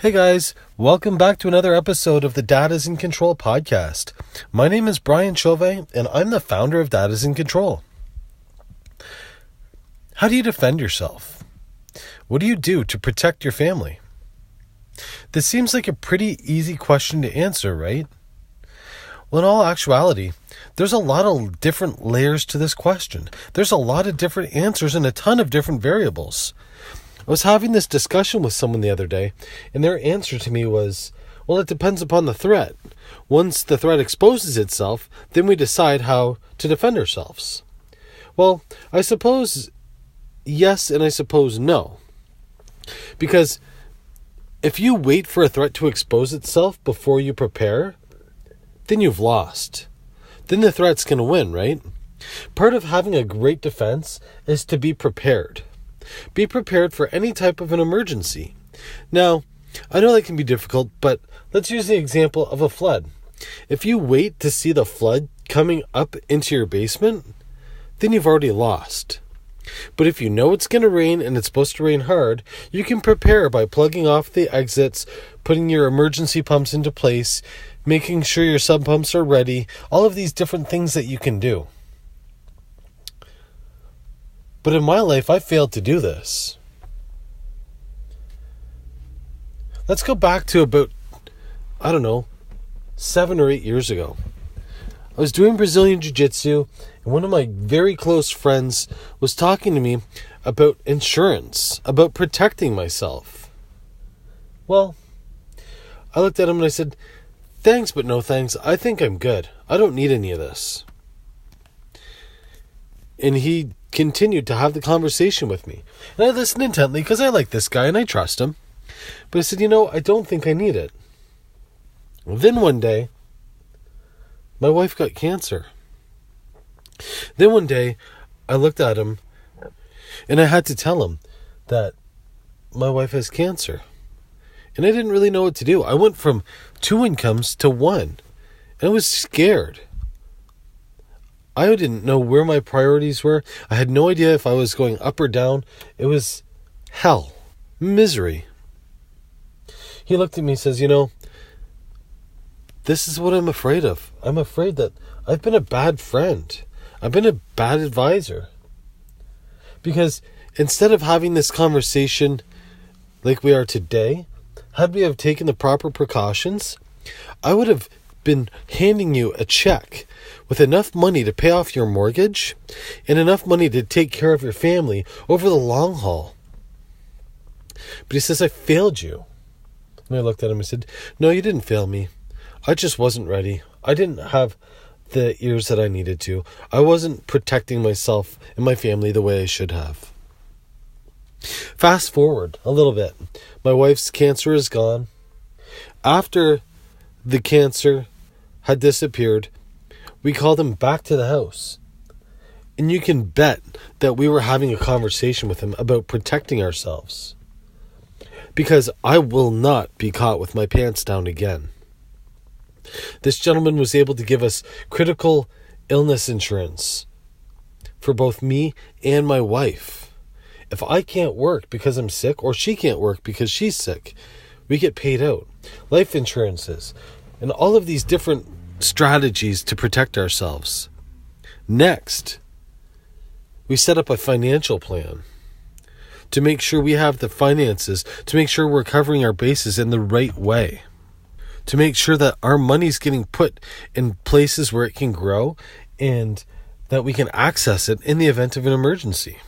Hey guys, welcome back to another episode of the Data's in Control podcast. My name is Brian Chauvet, and I'm the founder of Data's in Control. How do you defend yourself? What do you do to protect your family? This seems like a pretty easy question to answer, right? Well, in all actuality, there's a lot of different layers to this question. There's a lot of different answers and a ton of different variables. I was having this discussion with someone the other day, and their answer to me was, well, it depends upon the threat. Once the threat exposes itself, then we decide how to defend ourselves. Well, I suppose yes, and I suppose no. Because if you wait for a threat to expose itself before you prepare, then you've lost. Then the threat's going to win, right? Part of having a great defense is to be prepared. Be prepared for any type of an emergency. Now, I know that can be difficult, but let's use the example of a flood. If you wait to see the flood coming up into your basement, then you've already lost. But if you know it's going to rain and it's supposed to rain hard, you can prepare by plugging off the exits, putting your emergency pumps into place, making sure your sub pumps are ready, all of these different things that you can do. But in my life, I failed to do this. Let's go back to about, 7 or 8 years ago. I was doing Brazilian Jiu-Jitsu, and one of my very close friends was talking to me about insurance, about protecting myself. Well, I looked at him and I said, thanks, but no thanks. I think I'm good. I don't need any of this. And he continued to have the conversation with me. And I listened intently because I like this guy and I trust him. But I said, I don't think I need it. Then one day, my wife got cancer. Then one day, I looked at him and I had to tell him that my wife has cancer. And I didn't really know what to do. I went from 2 incomes to 1. And I was scared. I didn't know where my priorities were. I had no idea if I was going up or down. It was hell. Misery. He looked at me and says, this is what I'm afraid of. I'm afraid that I've been a bad friend. I've been a bad advisor. Because instead of having this conversation like we are today, had we have taken the proper precautions, I would have been handing you a check with enough money to pay off your mortgage and enough money to take care of your family over the long haul. But he says, I failed you. And I looked at him and said, no, you didn't fail me. I just wasn't ready. I didn't have the ears that I needed to. I wasn't protecting myself and my family the way I should have. Fast forward a little bit. My wife's cancer is gone. After the cancer had disappeared, we called him back to the house. And you can bet that we were having a conversation with him about protecting ourselves. Because I will not be caught with my pants down again. This gentleman was able to give us critical illness insurance for both me and my wife. If I can't work because I'm sick, or she can't work because she's sick, we get paid out. Life insurances, and all of these different strategies to protect ourselves. Next, we set up a financial plan to make sure we have the finances, to make sure we're covering our bases in the right way, to make sure that our money's getting put in places where it can grow and that we can access it in the event of an emergency.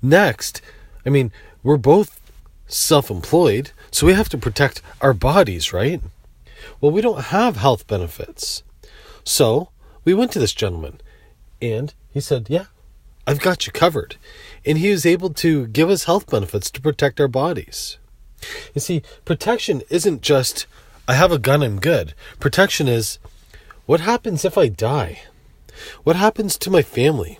Next, we're both self-employed, so we have to protect our bodies, right? Well, we don't have health benefits. So we went to this gentleman and he said, yeah, I've got you covered. And he was able to give us health benefits to protect our bodies. You see, protection isn't just, I have a gun, I'm good. Protection is, what happens if I die? What happens to my family?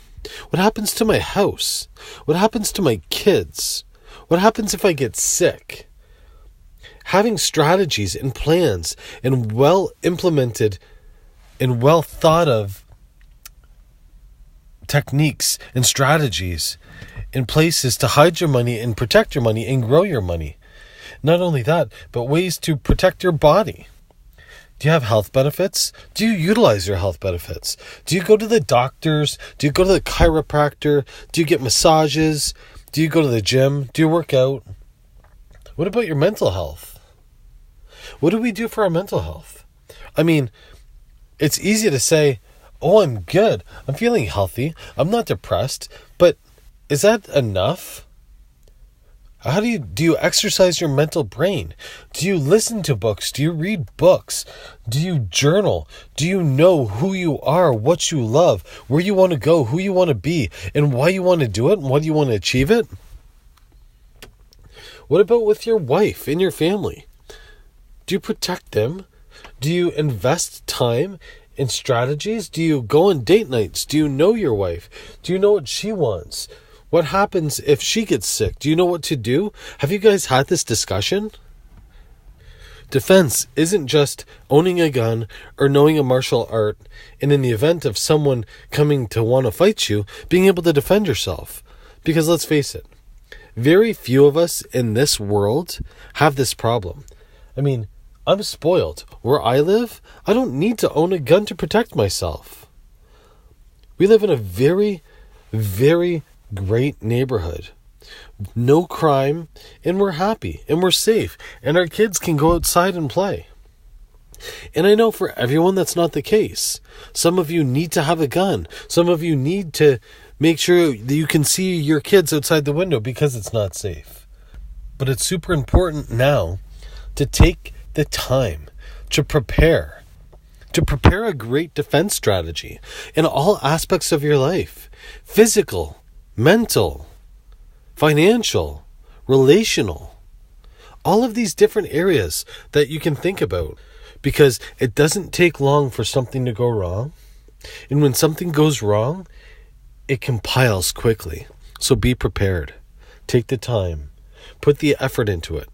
What happens to my house? What happens to my kids? What happens if I get sick? Having strategies and plans and well implemented and well thought of techniques and strategies in places to hide your money and protect your money and grow your money. Not only that, but ways to protect your body. Do you have health benefits? Do you utilize your health benefits? Do you go to the doctors? Do you go to the chiropractor? Do you get massages? Do you go to the gym? Do you work out? What about your mental health? What do we do for our mental health? I mean, it's easy to say, oh, I'm good. I'm feeling healthy. I'm not depressed. But is that enough? How do you exercise your mental brain? Do you listen to books? Do you read books? Do you journal? Do you know who you are, what you love, where you want to go, who you want to be, and why you want to do it, and why you want to achieve it? What about with your wife and your family? Do you protect them? Do you invest time in strategies? Do you go on date nights? Do you know your wife? Do you know what she wants? What happens if she gets sick? Do you know what to do? Have you guys had this discussion? Defense isn't just owning a gun or knowing a martial art, and in the event of someone coming to want to fight you, being able to defend yourself. Because let's face it, very few of us in this world have this problem. I mean, I'm spoiled. Where I live, I don't need to own a gun to protect myself. We live in a very, very great neighborhood. No crime, and we're happy, and we're safe, and our kids can go outside and play. And I know for everyone that's not the case. Some of you need to have a gun. Some of you need to make sure that you can see your kids outside the window because it's not safe. But it's super important now to take the time to prepare a great defense strategy in all aspects of your life. Physical, mental, financial, relational, all of these different areas that you can think about, because it doesn't take long for something to go wrong. And when something goes wrong, it compiles quickly. So be prepared. Take the time. Put the effort into it.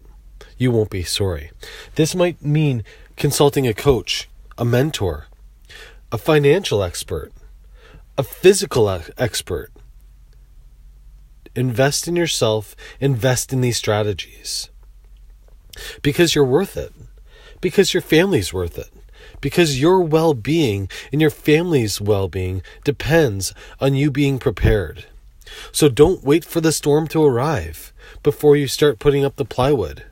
You won't be sorry. This might mean consulting a coach, a mentor, a financial expert, a physical expert. Invest in yourself. Invest in these strategies. Because you're worth it. Because your family's worth it. Because your well-being and your family's well-being depends on you being prepared. So don't wait for the storm to arrive before you start putting up the plywood.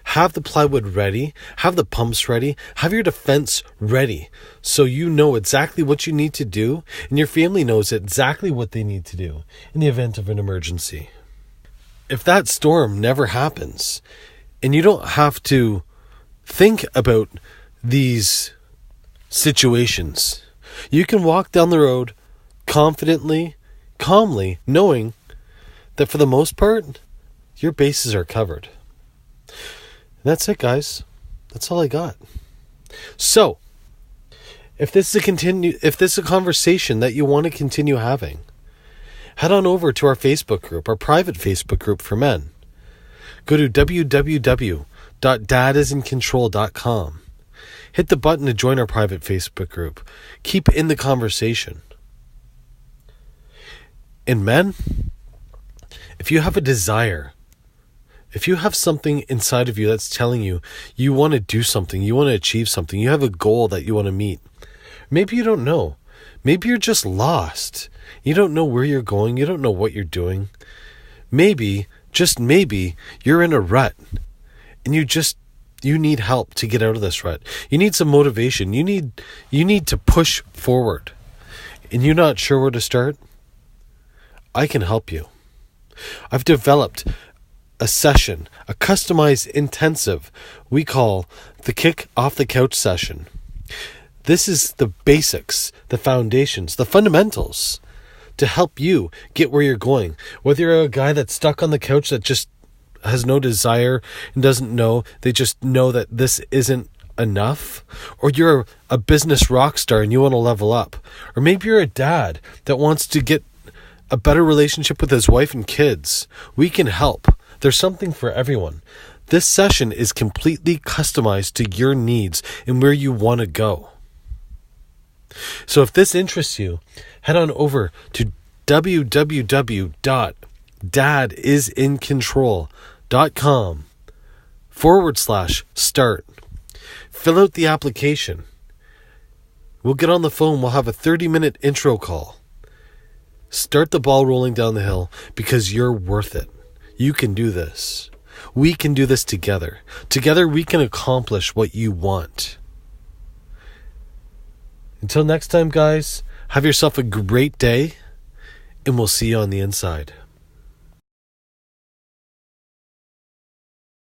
Have the plywood ready, have the pumps ready, have your defense ready so you know exactly what you need to do and your family knows exactly what they need to do in the event of an emergency. If that storm never happens and you don't have to think about these situations, you can walk down the road confidently, calmly, knowing that for the most part, your bases are covered. That's it, guys. That's all I got. So, if this is a conversation that you want to continue having, head on over to our Facebook group, our private Facebook group for men. Go to www.dadisincontrol.com. Hit the button to join our private Facebook group. Keep in the conversation. And men, if you have a desire, if you have something inside of you that's telling you you want to do something, you want to achieve something, you have a goal that you want to meet, maybe you don't know. Maybe you're just lost. You don't know where you're going. You don't know what you're doing. Maybe, just maybe, you're in a rut and you need help to get out of this rut. You need some motivation. You need to push forward and you're not sure where to start. I can help you. I've developed a session, a customized intensive we call the Kick Off the Couch session. This is the basics, the foundations, the fundamentals to help you get where you're going. Whether you're a guy that's stuck on the couch that just has no desire and doesn't know, they just know that this isn't enough, or you're a business rock star and you want to level up, or maybe you're a dad that wants to get a better relationship with his wife and kids, we can help. There's something for everyone. This session is completely customized to your needs and where you want to go. So if this interests you, head on over to www.dadisincontrol.com/start. Fill out the application. We'll get on the phone. We'll have a 30-minute intro call. Start the ball rolling down the hill, because you're worth it. You can do this. We can do this together. Together we can accomplish what you want. Until next time, guys, have yourself a great day, and we'll see you on the inside.